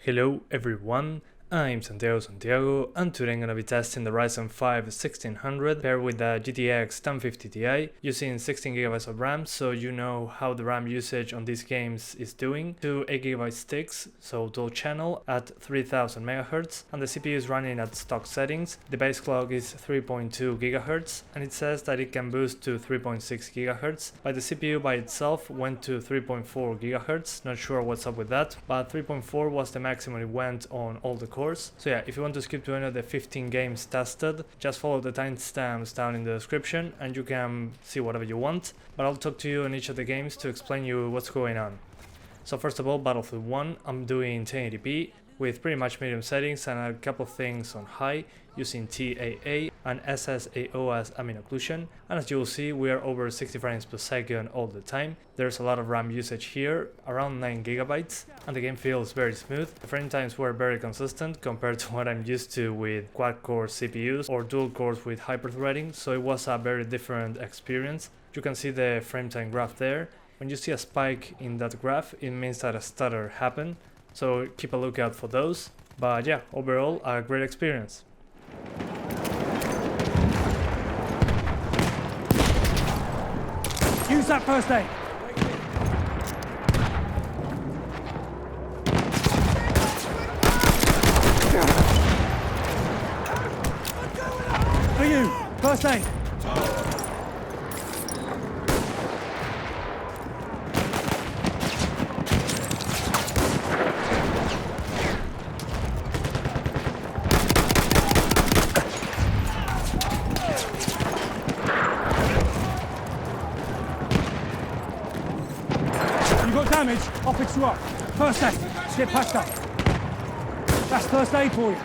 Hello everyone, I'm Santiago, and today I'm gonna be testing the Ryzen 5 1600 paired with the GTX 1050 Ti using 16GB of RAM, so you know how the RAM usage on these games is doing. Two 8GB sticks, so dual channel at 3000 MHz, and the CPU is running at stock settings. The base clock is 3.2 GHz, and it says that it can boost to 3.6 GHz, but the CPU by itself went to 3.4 GHz, not sure what's up with that, but 3.4 was the maximum it went on all the cores. So yeah, if you want to skip to any of the 15 games tested, just follow the timestamps down in the description and you can see whatever you want, but I'll talk to you on each of the games to explain you what's going on. So first of all, Battlefield 1, I'm doing 1080p with pretty much medium settings and a couple of things on high using TAA and SSAO as amino occlusion, and as you will see we are over 60 frames per second all the time. There's a lot of RAM usage here, around 9 GB, and the game feels very smooth. The frame times were very consistent compared to what I'm used to with quad-core CPUs or dual cores with hyper-threading, so it was a very different experience. You can see the frame time graph there. When you see a spike in that graph, it means that a stutter happened, so keep a lookout for those. But yeah, overall a great experience. Use that first aid. For you, first aid. Damage, I'll fix you up. First aid, get patched up. That's first aid for you.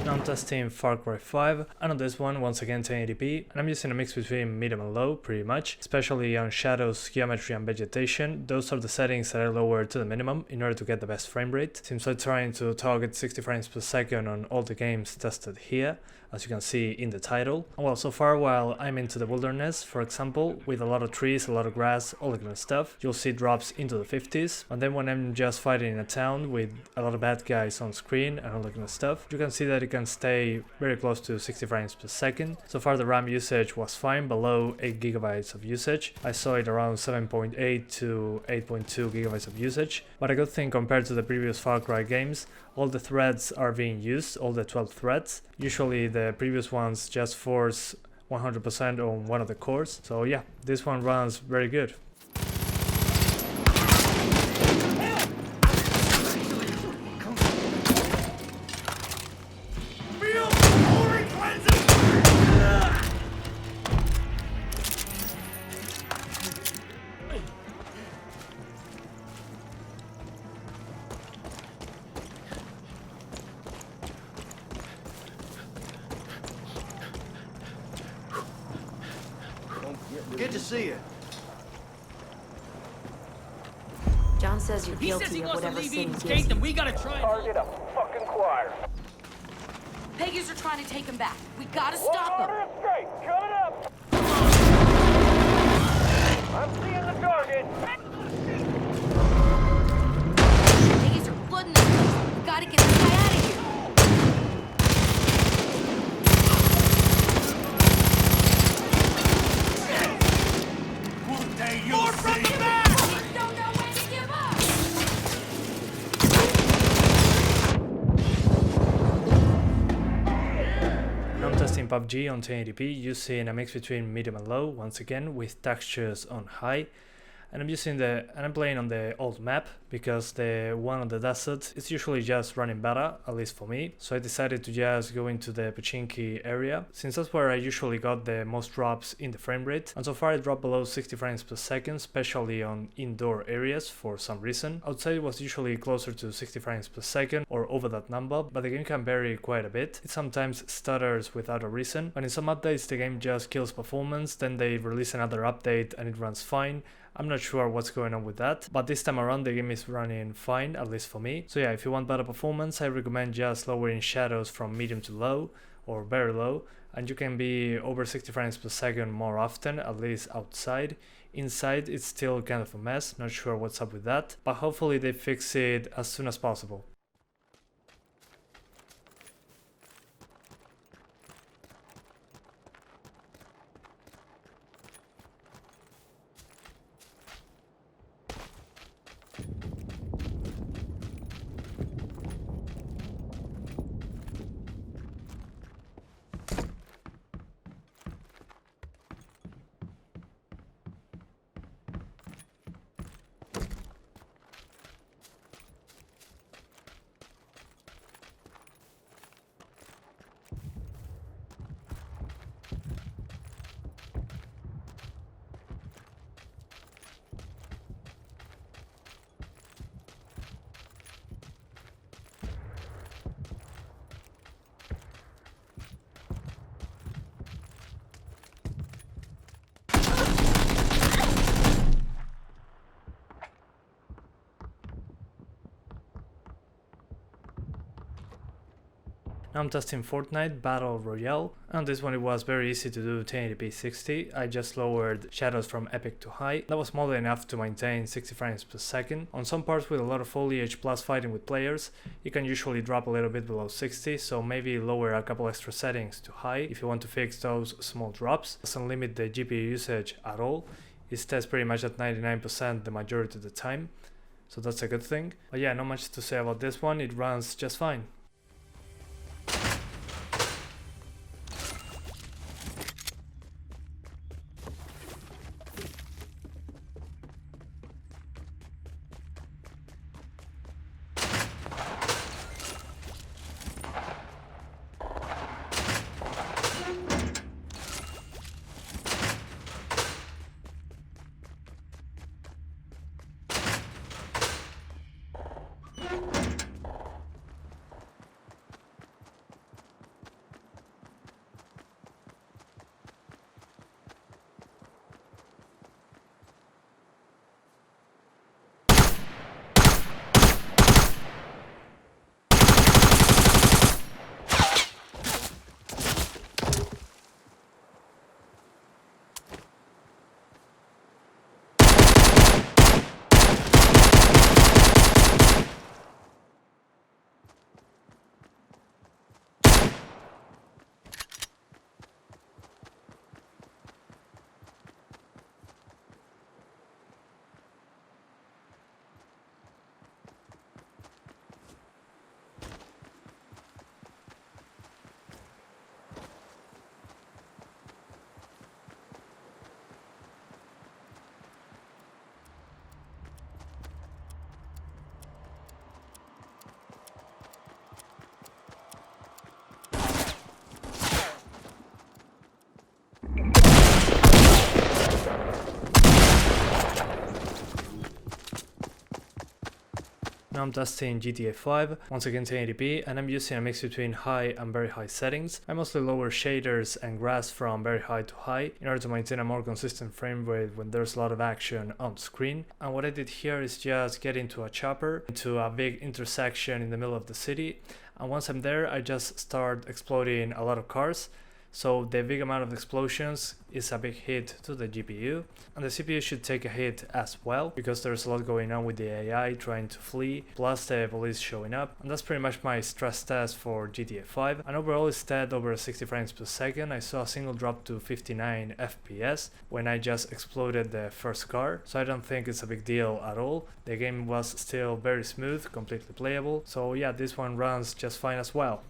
I'm testing Far Cry 5, and on this one once again 1080p, and I'm using a mix between medium and low pretty much, especially on shadows, geometry and vegetation. Those are the settings that I lowered to the minimum in order to get the best frame rate, since I'm trying to target 60 frames per second on all the games tested here, as you can see in the title. And well, so far while I'm into the wilderness, for example, with a lot of trees, a lot of grass, all that kind of stuff, you'll see drops into the 50s, and then when I'm just fighting in a town with a lot of bad guys on screen and all that kind of stuff, you can see that it can stay very close to 60 frames per second. So far the RAM usage was fine, below 8 GB of usage. I saw it around 7.8 to 8.2 GB of usage, but a good thing compared to the previous Far Cry games, all the threads are being used, all the 12 threads. Usually the previous ones just force 100% on one of the cores, so yeah, this one runs very good. Good to see you. John says you're guilty of whatever sin he gives you. We gotta try. Target a fucking choir. Peggies are trying to take him back. We gotta stop them. Order straight. Coming up. I'm seeing the target. Peggies are flooding this place. We gotta get this guy out of here. More from the back! We don't know when to give up. Now I'm testing PUBG on 1080p using a mix between medium and low, once again with textures on high. And I'm playing on the old map because the one on the desert is usually just running better, at least for me. So I decided to just go into the Pachinki area, since that's where I usually got the most drops in the frame rate. And so far it dropped below 60 frames per second, especially on indoor areas for some reason. Outside it was usually closer to 60 frames per second or over that number, but the game can vary quite a bit. It sometimes stutters without a reason, and in some updates the game just kills performance, then they release another update and it runs fine. I'm not sure what's going on with that, but this time around the game is running fine, at least for me. So yeah, if you want better performance, I recommend just lowering shadows from medium to low or very low, and you can be over 60 frames per second more often, at least outside. Inside it's still kind of a mess, not sure what's up with that, but hopefully they fix it as soon as possible. Now I'm testing Fortnite Battle Royale, and this one it was very easy to do 1080p 60. I just lowered shadows from epic to high. That was more than enough to maintain 60 frames per second. On some parts with a lot of foliage plus fighting with players, you can usually drop a little bit below 60, so maybe lower a couple extra settings to high if you want to fix those small drops. It doesn't limit the GPU usage at all. It stays pretty much at 99% the majority of the time, so that's a good thing. But yeah, not much to say about this one, it runs just fine. Now I'm testing GTA 5, once again 1080p, and I'm using a mix between high and very high settings. I mostly lower shaders and grass from very high to high in order to maintain a more consistent frame rate when there's a lot of action on screen. And what I did here is just get into a chopper, into a big intersection in the middle of the city, and once I'm there I just start exploding a lot of cars. So the big amount of explosions is a big hit to the GPU, and the CPU should take a hit as well, because there's a lot going on with the AI trying to flee, plus the police showing up. And that's pretty much my stress test for GTA 5, and overall it's dead over 60 frames per second. I saw a single drop to 59 FPS when I just exploded the first car, so I don't think it's a big deal at all. The game was still very smooth, completely playable, so yeah, this one runs just fine as well.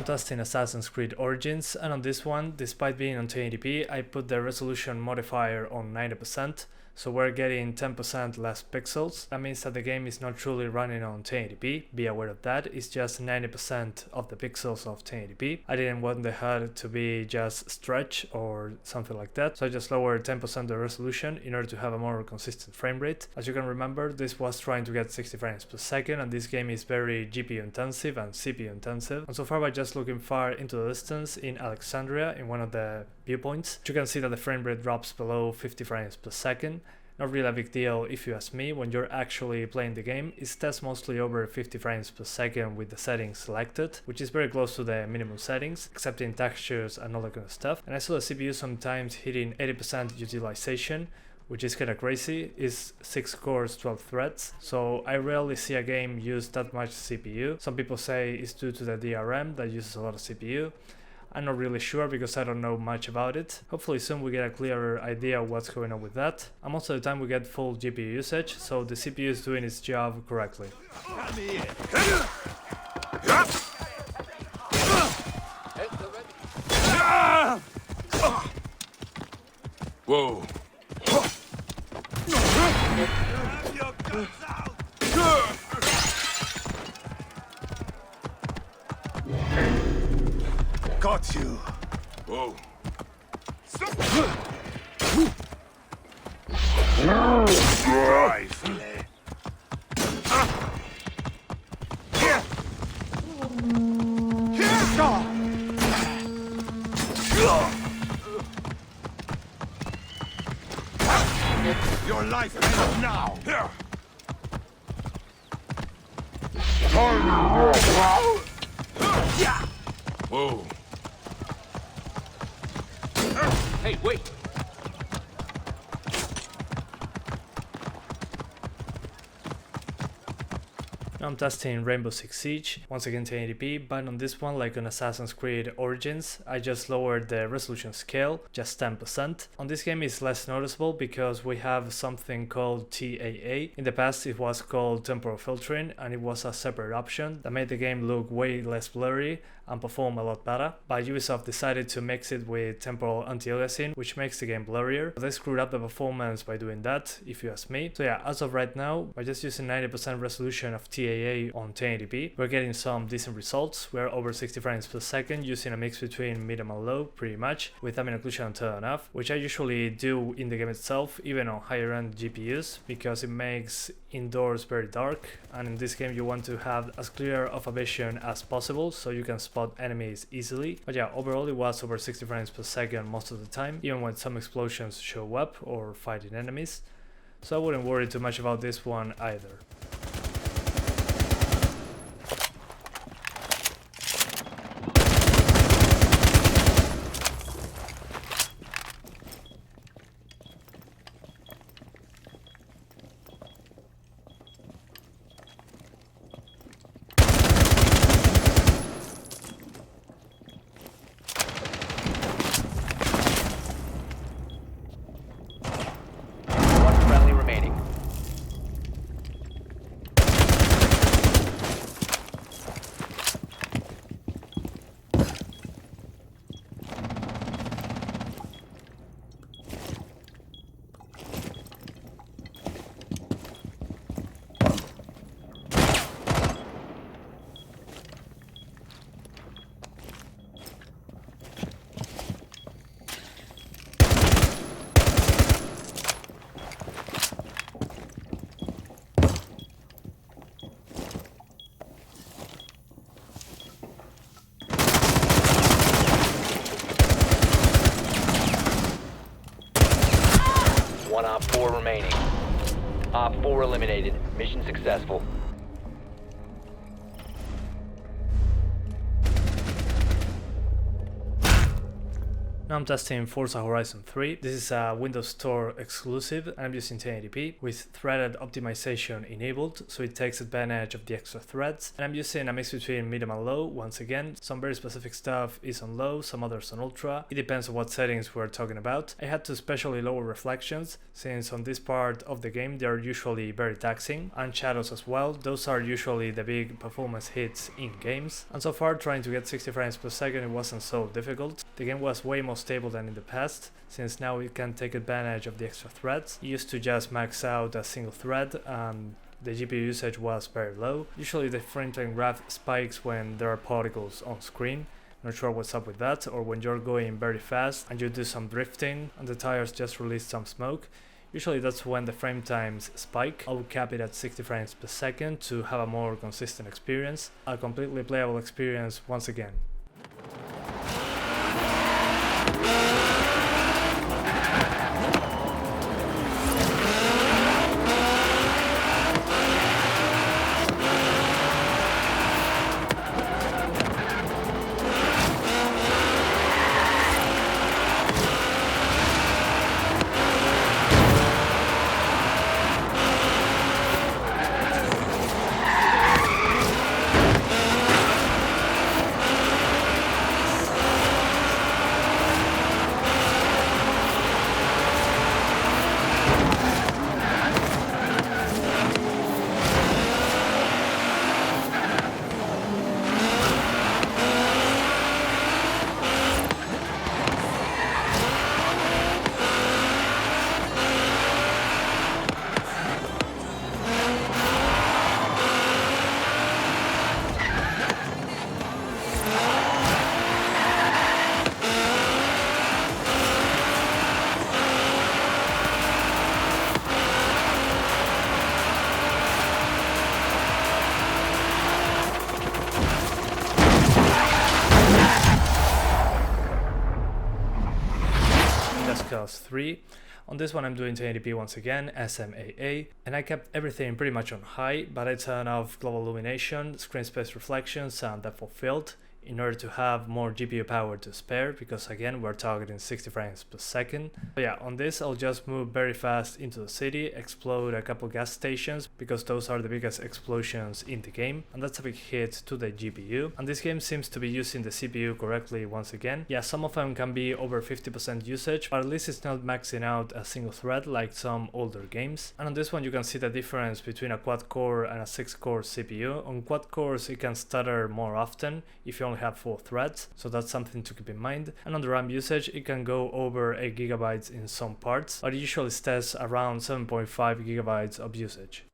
I'm testing Assassin's Creed Origins, and on this one, despite being on 1080p, I put the resolution modifier on 90%, so we're getting 10% less pixels. That means that the game is not truly running on 1080p, be aware of that, it's just 90% of the pixels of 1080p. I didn't want the HUD to be just stretch or something like that, so I just lowered 10% the resolution in order to have a more consistent frame rate. As you can remember, this was trying to get 60 frames per second, and this game is very GPU intensive and CPU intensive. And so far, by just looking far into the distance in Alexandria in one of the viewpoints, you can see that the frame rate drops below 50 frames per second. Not really a big deal if you ask me. When you're actually playing the game, it tests mostly over 50 frames per second with the settings selected, which is very close to the minimum settings, except in textures and all that kind of stuff. And I saw the CPU sometimes hitting 80% utilization, which is kinda crazy. It's 6 cores, 12 threads, so I rarely see a game use that much CPU. Some people say it's due to the DRM that uses a lot of CPU. I'm not really sure because I don't know much about it. Hopefully soon we get a clearer idea of what's going on with that. And most of the time we get full GPU usage, so the CPU is doing its job correctly. Whoa. Got you. Whoa. Drive. Your life ends now. Whoa. Hey, wait. Now I'm testing Rainbow Six Siege, once again 1080p, but on this one, like on Assassin's Creed Origins, I just lowered the resolution scale, just 10%. On this game it's less noticeable because we have something called TAA. In the past it was called temporal filtering, and it was a separate option that made the game look way less blurry and perform a lot better, but Ubisoft decided to mix it with temporal anti-aliasing, which makes the game blurrier. They screwed up the performance by doing that, if you ask me. So yeah, as of right now, by just using 90% resolution of TAA on 1080p, we're getting some decent results. We're over 60 frames per second using a mix between medium and low, pretty much, with ambient occlusion turned off, which I usually do in the game itself, even on higher end GPUs, because it makes indoors very dark, and in this game you want to have as clear of a vision as possible so you can spot enemies easily. But yeah, overall it was over 60 frames per second most of the time, even when some explosions show up or fighting enemies, so I wouldn't worry too much about this one either. One Op 4 remaining. Op 4 eliminated. Mission successful. Now I'm testing Forza Horizon 3. This is a Windows Store exclusive and I'm using 1080p with threaded optimization enabled, so it takes advantage of the extra threads. And I'm using a mix between medium and low. Once again, some very specific stuff is on low, some others on ultra. It depends on what settings we're talking about. I had to especially lower reflections since on this part of the game they are usually very taxing, and shadows as well. Those are usually the big performance hits in games. And so far trying to get 60 frames per second it wasn't so difficult. The game was way more stable than in the past, since now it can take advantage of the extra threads. It used to just max out a single thread and the GPU usage was very low. Usually the frame time graph spikes when there are particles on screen. Not sure what's up with that, or when you're going very fast and you do some drifting and the tires just release some smoke. Usually that's when the frame times spike. I'll cap it at 60 frames per second to have a more consistent experience, a completely playable experience once again. Class 3. On this one I'm doing 1080p once again, SMAA, and I kept everything pretty much on high, but I turned off global illumination, screen space reflections and depth of field in order to have more GPU power to spare, because again we're targeting 60 frames per second. But yeah, on this I'll just move very fast into the city, explode a couple gas stations because those are the biggest explosions in the game, and that's a big hit to the GPU. And this game seems to be using the CPU correctly once again. Yeah, some of them can be over 50% usage, but at least it's not maxing out a single thread like some older games. And on this one you can see the difference between a quad core and a 6-core CPU. On quad cores it can stutter more often if you only have 4 threads, so that's something to keep in mind. And on the RAM usage it can go over 8 GB in some parts, but it usually stays around 7.5 GB of usage.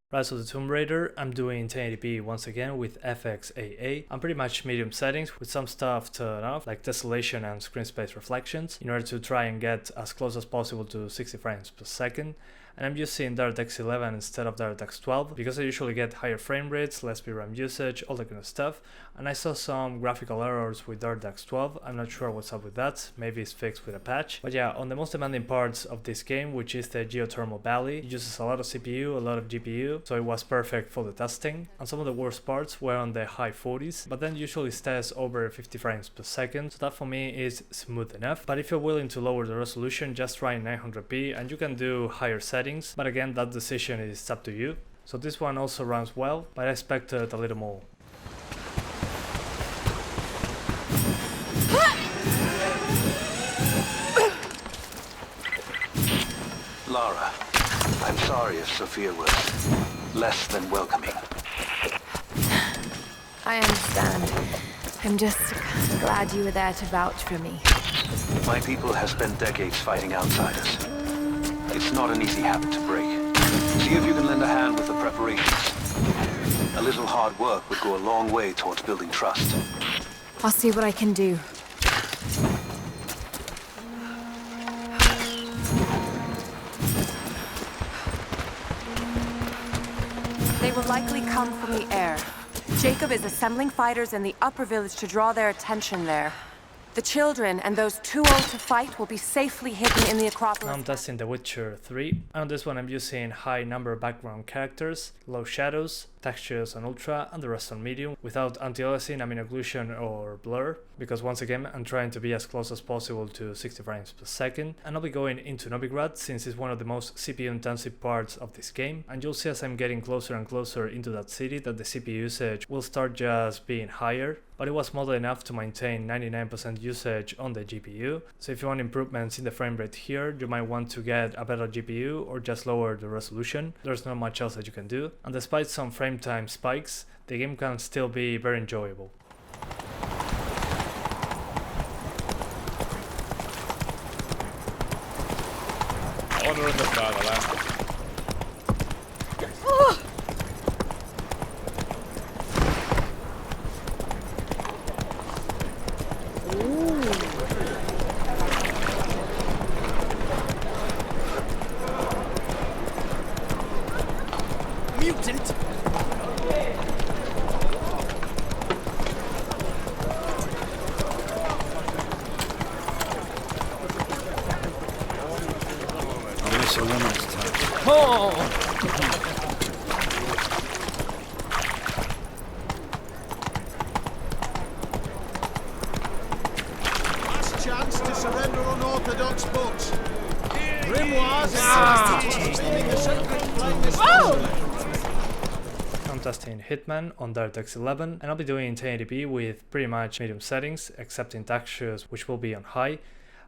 Rise of the Tomb Raider, I'm doing 1080p once again with FXAA. I'm pretty much medium settings with some stuff turned off like Tessellation and screen space reflections in order to try and get as close as possible to 60 frames per second. And I'm using DirectX 11 instead of DirectX 12 because I usually get higher frame rates, less VRAM usage, all that kind of stuff. And I saw some graphical errors with DirectX 12. I'm not sure what's up with that, maybe it's fixed with a patch. But yeah, on the most demanding parts of this game, which is the geothermal valley, it uses a lot of CPU, a lot of GPU, so it was perfect for the testing. And some of the worst parts were on the high 40s, but then usually stays over 50 frames per second, so that for me is smooth enough. But if you're willing to lower the resolution, just try 900p and you can do higher settings. But again, that decision is up to you. So this one also runs well, but I expected a little more. Lara, I'm sorry if Sophia was less than welcoming. I understand. I'm just glad you were there to vouch for me. My people have spent decades fighting outsiders. It's not an easy habit to break. See if you can lend a hand with the preparations. A little hard work would go a long way towards building trust. I'll see what I can do. They will likely come from the air. Jacob is assembling fighters in the upper village to draw their attention there. The children and those too old to fight will be safely hidden in the Acropolis. I'm testing The Witcher 3, and on this one I'm using high number background characters, low shadows, textures on ultra, and the rest on medium, without anti-aliasing, occlusion or blur, because once again I'm trying to be as close as possible to 60 frames per second, and I'll be going into Novigrad since it's one of the most CPU intensive parts of this game, and you'll see as I'm getting closer and closer into that city that the CPU usage will start just being higher, but it was modeled enough to maintain 99% usage on the GPU, so if you want improvements in the frame rate here, you might want to get a better GPU or just lower the resolution. There's not much else that you can do, and despite some frame time spikes, the game can still be very enjoyable. Mutant! I miss a woman's touch. Oh! Last chance to surrender unorthodox books. Grimoires in the sacred flame is I'm testing Hitman on DirectX 11, and I'll be doing 1080p with pretty much medium settings, except in textures, which will be on high.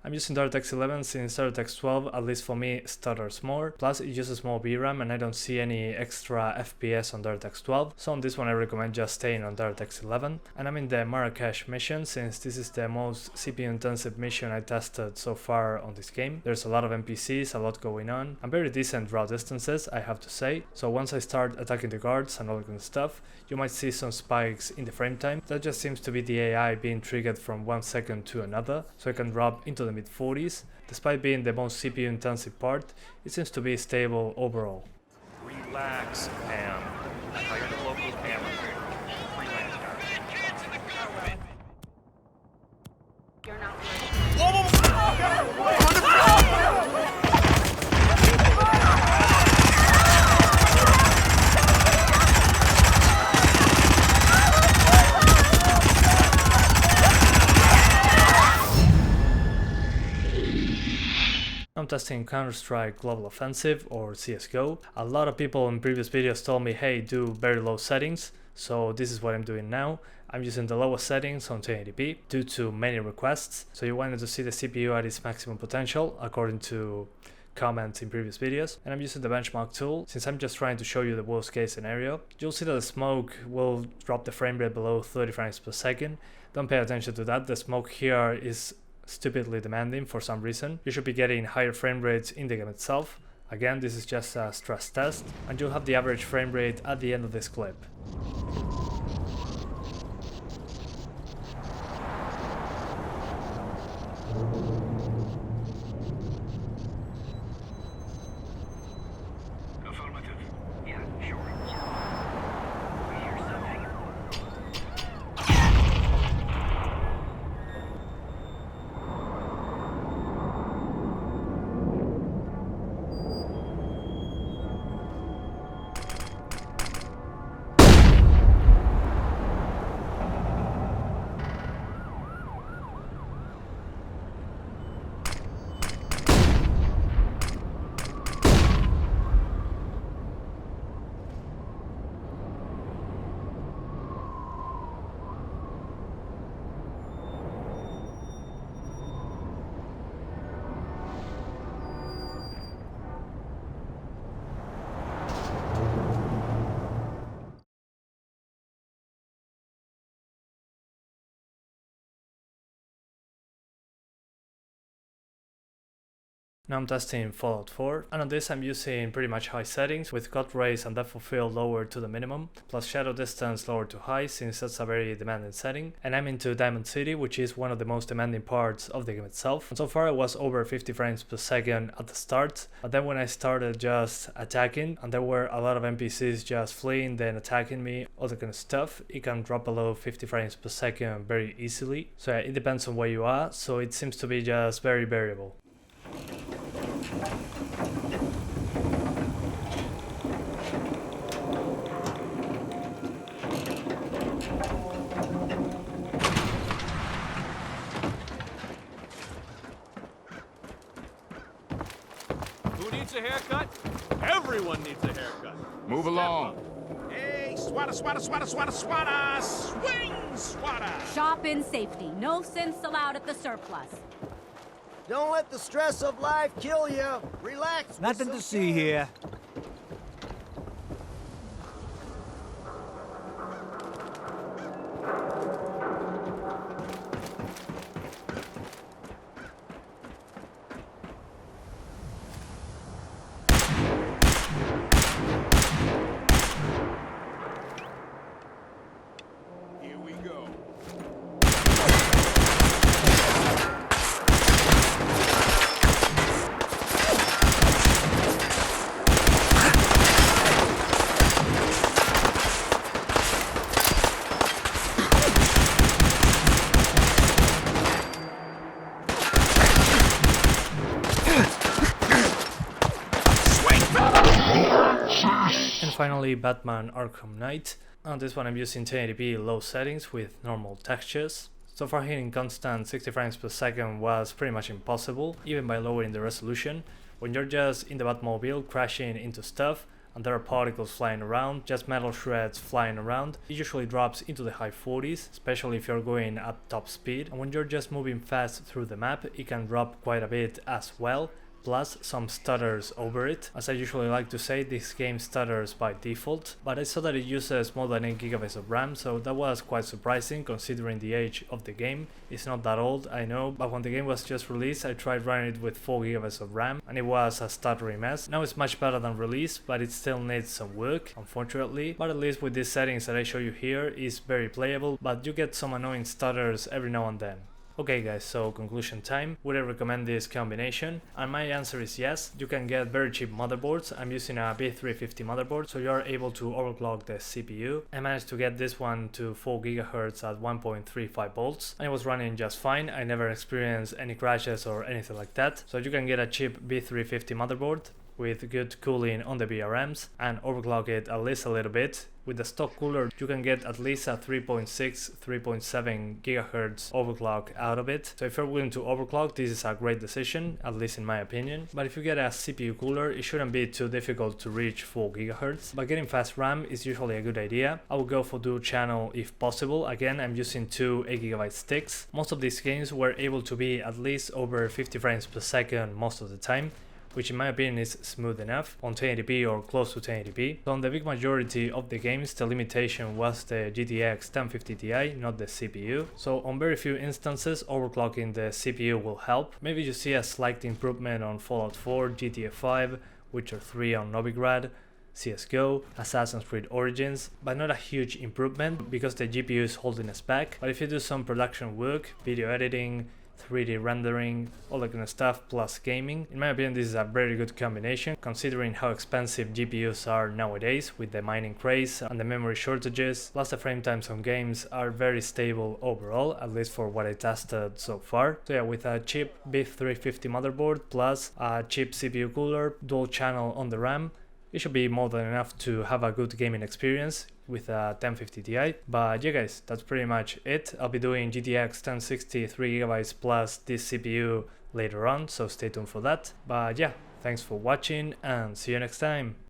I'm using DirectX 11 since DirectX 12, at least for me, stutters more, plus it uses more VRAM and I don't see any extra FPS on DirectX 12, so on this one I recommend just staying on DirectX 11. And I'm in the Marrakesh mission since this is the most CPU intensive mission I tested so far on this game. There's a lot of NPCs, a lot going on, and very decent draw distances, I have to say, so once I start attacking the guards and all that kind of stuff, you might see some spikes in the frame time. That just seems to be the AI being triggered from 1 second to another, so I can drop into the mid-40s. Despite being the most CPU intensive part, it seems to be stable overall. Relax, Pam. Hire the local camera. Freelance guy. You're not I'm testing Counter-Strike Global Offensive or CSGO. A lot of people in previous videos told me, hey, do very low settings, so this is what I'm doing now. I'm using the lowest settings on 1080p due to many requests, so you wanted to see the CPU at its maximum potential according to comments in previous videos, and I'm using the benchmark tool since I'm just trying to show you the worst case scenario. You'll see that the smoke will drop the frame rate below 30 frames per second. Don't pay attention to that, the smoke here is stupidly demanding for some reason. You should be getting higher frame rates in the game itself. Again, this is just a stress test, and you'll have the average frame rate at the end of this clip. Affirmative. Yeah, sure. We hear something. Now I'm testing Fallout 4, and on this I'm using pretty much high settings with cut rays and depth of field lowered to the minimum, plus shadow distance lowered to high since that's a very demanding setting. And I'm into Diamond City, which is one of the most demanding parts of the game itself. And so far I was over 50 frames per second at the start, but then when I started just attacking and there were a lot of NPCs just fleeing then attacking me, all that kind of stuff, it can drop below 50 frames per second very easily. So yeah, it depends on where you are, so it seems to be just very variable. Who needs a haircut? Everyone needs a haircut. Move along. Hey, swatter, swatter, swatter, swatter, swatter! Swing, swatter! Shop in safety. No sense allowed at the surplus. Don't let the stress of life kill you. Relax. Nothing to see here. Here we go. And finally Batman Arkham Knight. On this one I'm using 1080p low settings with normal textures. So far hitting constant 60 frames per second was pretty much impossible, even by lowering the resolution. When you're just in the Batmobile crashing into stuff and there are particles flying around, just metal shreds flying around, it usually drops into the high 40s, especially if you're going at top speed. And when you're just moving fast through the map, it can drop quite a bit as well. Plus some stutters over it. As I usually like to say, this game stutters by default, but I saw that it uses more than 8GB of RAM, so that was quite surprising considering the age of the game. It's not that old, I know, but when the game was just released I tried running it with 4GB of RAM and it was a stuttery mess. Now it's much better than released, but it still needs some work, unfortunately. But at least with these settings that I show you here, it's very playable, but you get some annoying stutters every now and then. Okay guys, so conclusion time. Would I recommend this combination? And my answer is yes. You can get very cheap motherboards. I'm using a B350 motherboard, so you are able to overclock the CPU. I managed to get this one to 4 GHz at 1.35 volts and it was running just fine. I never experienced any crashes or anything like that. So you can get a cheap B350 motherboard with good cooling on the VRMs and overclock it at least a little bit. With the stock cooler you can get at least a 3.6-3.7 GHz overclock out of it. So if you're willing to overclock, this is a great decision, at least in my opinion. But if you get a CPU cooler, it shouldn't be too difficult to reach 4 GHz. But getting fast RAM is usually a good idea. I would go for dual channel if possible. Again, I'm using two 8GB sticks. Most of these games were able to be at least over 50 frames per second most of the time, which in my opinion is smooth enough on 1080p or close to 1080p. So on the big majority of the games, the limitation was the GTX 1050 Ti, not the CPU. So on very few instances, overclocking the CPU will help. Maybe you see a slight improvement on Fallout 4, GTA 5, Witcher 3 on Novigrad, CSGO, Assassin's Creed Origins, but not a huge improvement because the GPU is holding us back. But if you do some production work, video editing, 3D rendering, all that kind of stuff, plus gaming, in my opinion this is a very good combination considering how expensive GPUs are nowadays with the mining craze and the memory shortages. Plus the frame times on games are very stable overall, at least for what I tested so far. So yeah, with a cheap B350 motherboard plus a cheap CPU cooler, dual channel on the RAM, it should be more than enough to have a good gaming experience with a 1050 Ti. But yeah guys, that's pretty much it. I'll be doing GTX 1060 3GB plus this CPU later on, so stay tuned for that. But yeah, thanks for watching and see you next time.